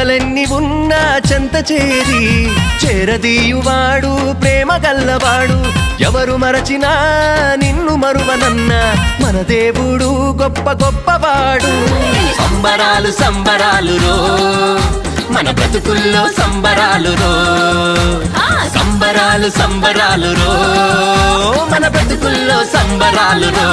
చింతలెన్ని ఉన్నా చెంత చేరి చేరదీయువాడు ప్రేమ గల్లవాడు ఎవరు మరచినా నిన్ను మరువనన్న మన దేవుడు గొప్ప గొప్పవాడు సంబరాలు సంబరాలు రో మన బ్రతుకుల్లో సంబరాలు రో సంబరాలు సంబరాలు రో మన బ్రతుకుల్లో సంబరాలు రో